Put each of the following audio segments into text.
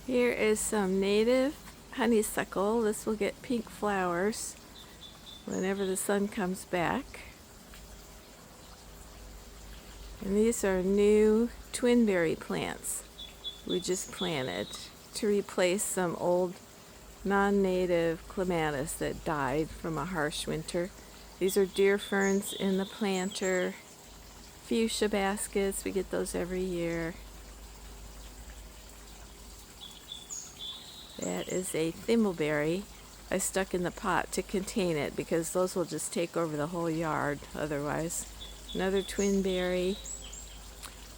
Here is some native honeysuckle. This will get pink flowers whenever the sun comes back. And these are new twinberry plants we just planted to replace some old non-native clematis that died from a harsh winter. These are deer ferns in the planter. Fuchsia baskets, we get those every year. That is a thimbleberry I stuck in the pot to contain it because those will just take over the whole yard otherwise. Another twinberry.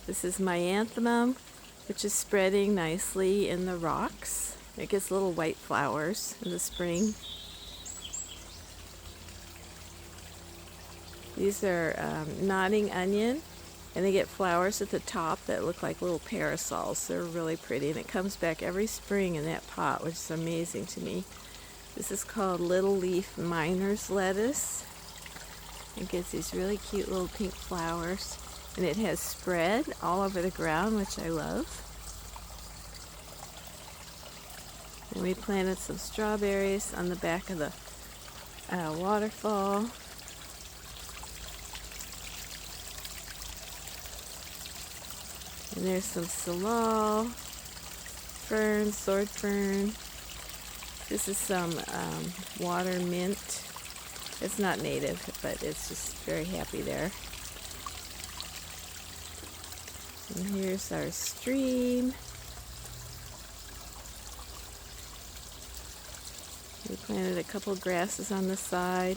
This is Myanthemum, which is spreading nicely in the rocks. It gets little white flowers in the spring. These are nodding onion, and they get flowers at the top that look like little parasols. They're really pretty, and it comes back every spring in that pot, which is amazing to me. This is called Little Leaf Miner's Lettuce. It gets these really cute little pink flowers, and it has spread all over the ground, which I love. And we planted some strawberries on the back of the waterfall. And there's some salal fern, sword fern. This is some water mint. It's not native, but it's just very happy there. And here's our stream. We planted a couple grasses on the side.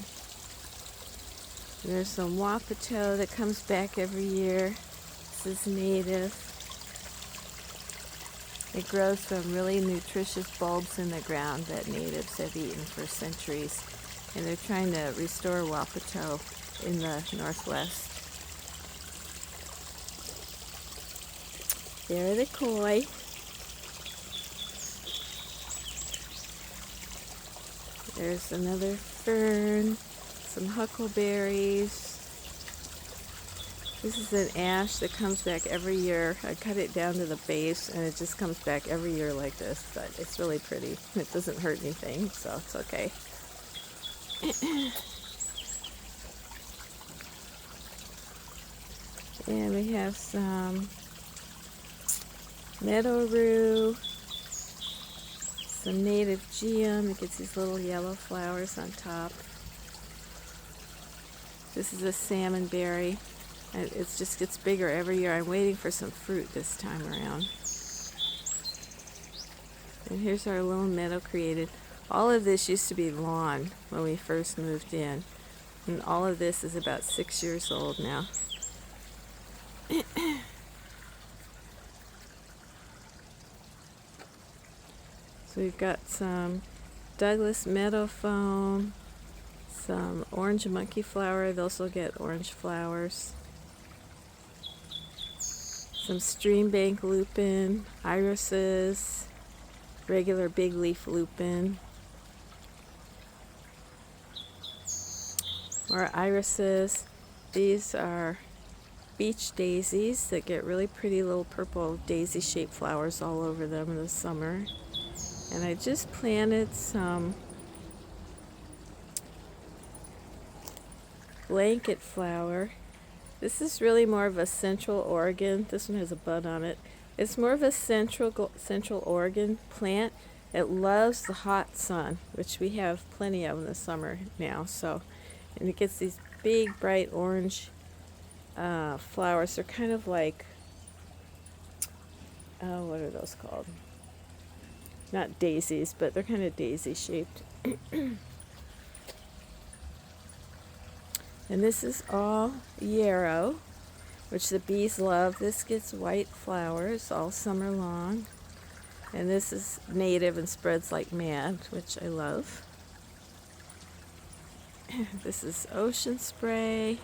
And there's some wapato that comes back every year. This is native. It grows from really nutritious bulbs in the ground that natives have eaten for centuries. And they're trying to restore wapato in the Northwest. There are the koi. There's another fern, some huckleberries. This is an ash that comes back every year. I cut it down to the base and it just comes back every year like this, but it's really pretty. It doesn't hurt anything, so it's okay. And we have some meadow rue, some native geum. It gets these little yellow flowers on top. This is a salmonberry. And it just gets bigger every year. I'm waiting for some fruit this time around. And here's our little meadow created. All of this used to be lawn when we first moved in. And all of this is about 6 years old now. So we've got some Douglas meadow foam, some orange monkey flower. Those will get orange flowers. Some streambank lupin, irises, regular big leaf lupin, more irises. These are beach daisies that get really pretty little purple daisy-shaped flowers all over them in the summer. And I just planted some blanket flower. This is really more of a Central Oregon. This one has a bud on it. It's more of a Central Oregon plant. It loves the hot sun, which we have plenty of in the summer now. So, and it gets these big, bright orange flowers. They're kind of like, what are those called? Not daisies, but they're kind of daisy-shaped. And this is all yarrow, which the bees love. This gets white flowers all summer long. And this is native and spreads like mad, which I love. This is ocean spray,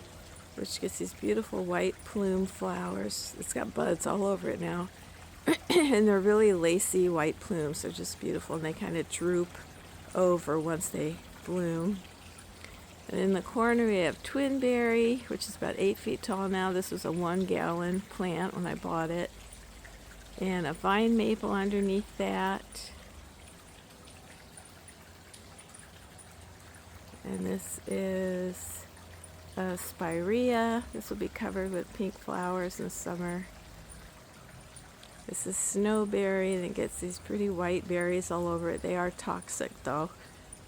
which gets these beautiful white plume flowers. It's got buds all over it now. And they're really lacy white plumes. They're just beautiful, and they kind of droop over once they bloom. And in the corner we have twinberry, which is about 8 feet tall now. This was a 1-gallon plant when I bought it. and a vine maple underneath that. And this is a spirea. This will be covered with pink flowers in the summer. This is snowberry, and it gets these pretty white berries all over it. They are toxic though,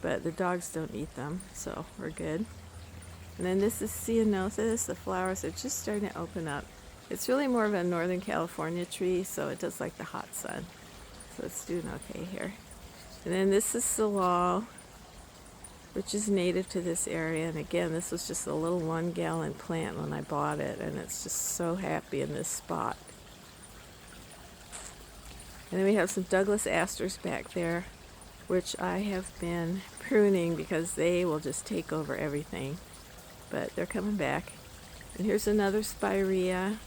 but the dogs don't eat them, so we're good. And then this is ceanothus. The flowers are just starting to open up. It's really more of a Northern California tree, so it does like the hot sun. So it's doing okay here. And then this is salal, which is native to this area. And again, this was just a little 1-gallon plant when I bought it, and it's just so happy in this spot. And then we have some Douglas asters back there, which I have been pruning because they will just take over everything. But they're coming back. And here's another spirea.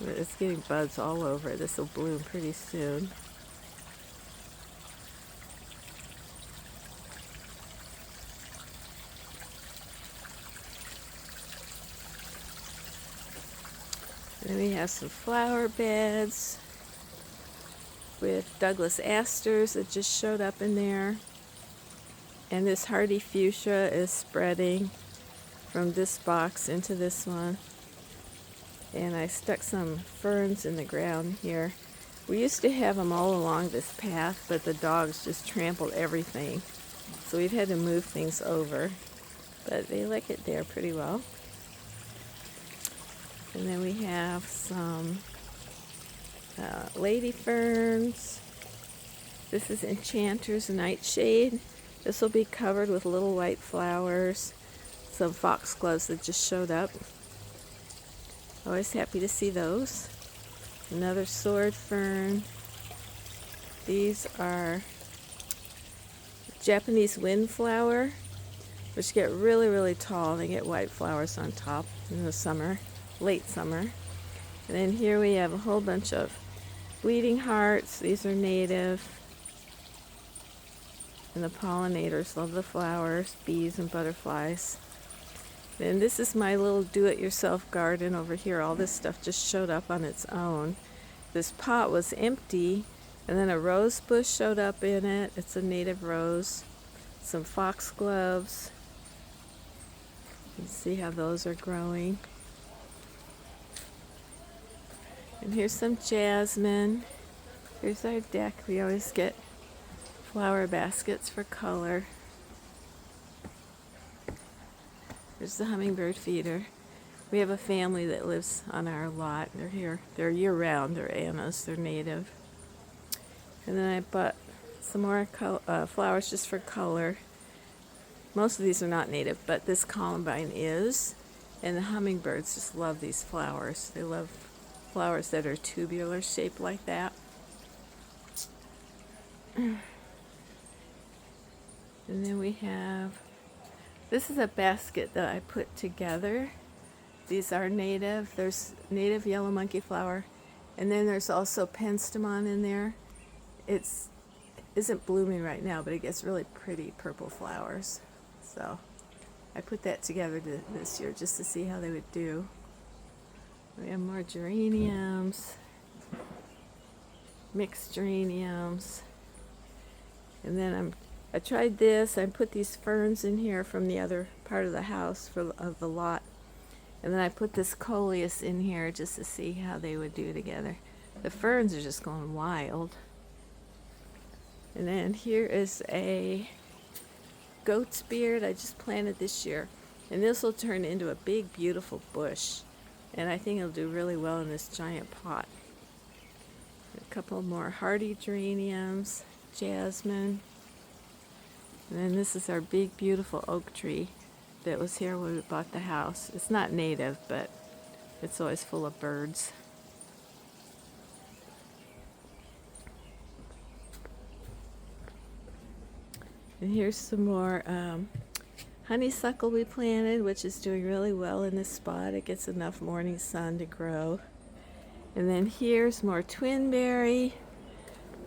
It's getting buds all over it. This will bloom pretty soon. And then we have some flower beds with Douglas asters that just showed up in there. And this hardy fuchsia is spreading from this box into this one. And I stuck some ferns in the ground here. We used to have them all along this path, but the dogs just trampled everything. So we've had to move things over. But they like it there pretty well. And then we have some lady ferns. This is Enchanter's Nightshade. This will be covered with little white flowers. Some foxgloves that just showed up. Always happy to see those. Another sword fern. These are Japanese windflower, which get really, really tall. They get white flowers on top in the summer, late summer. And then here we have a whole bunch of bleeding hearts. These are native. And the pollinators love the flowers, bees and butterflies. And this is my little do-it-yourself garden over here. All this stuff just showed up on its own. This pot was empty, and then a rose bush showed up in it. It's a native rose. Some foxgloves. You can see how those are growing. And here's some jasmine. Here's our deck. We always get flower baskets for color. There's the hummingbird feeder. We have a family that lives on our lot. They're here. They're year-round. They're Annas. They're native. And then I bought some more flowers just for color. Most of these are not native, but this columbine is. And the hummingbirds just love these flowers. They love flowers that are tubular shaped like that. And then we have, this is a basket that I put together. These are native. There's native yellow monkey flower, and then there's also penstemon in there. Isn't blooming right now, but it gets really pretty purple flowers. So I put that together this year just to see how they would do. We have more geraniums, mixed geraniums, and then I tried this. I put these ferns in here from the other part of the house of the lot. And then I put this coleus in here just to see how they would do together. The ferns are just going wild. And then here is a goat's beard I just planted this year. And this will turn into a big, beautiful bush. And I think it'll do really well in this giant pot. A couple more hardy geraniums, jasmine. And then this is our big, beautiful oak tree that was here when we bought the house. It's not native, but it's always full of birds. And here's some more honeysuckle we planted, which is doing really well in this spot. It gets enough morning sun to grow. And then here's more twinberry.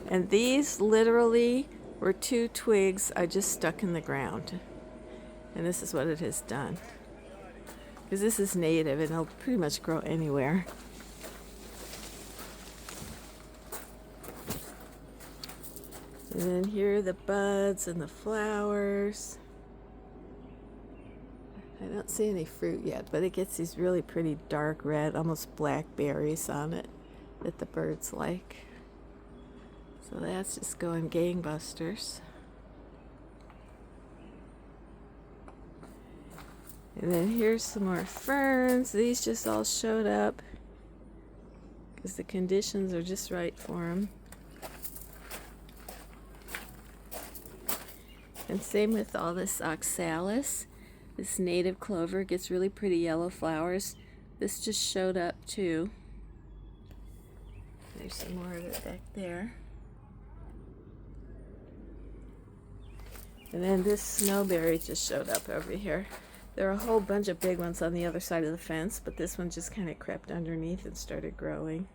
And these literally were 2 twigs I just stuck in the ground. And this is what it has done. Because this is native and it'll pretty much grow anywhere. And then here are the buds and the flowers. I don't see any fruit yet, but it gets these really pretty dark red, almost black berries on it that the birds like. So that's just going gangbusters. And then here's some more ferns. These just all showed up because the conditions are just right for them. And same with all this oxalis. This native clover gets really pretty yellow flowers. This just showed up too. There's some more of it back there. And then this snowberry just showed up over here. There are a whole bunch of big ones on the other side of the fence, but this one just kind of crept underneath and started growing.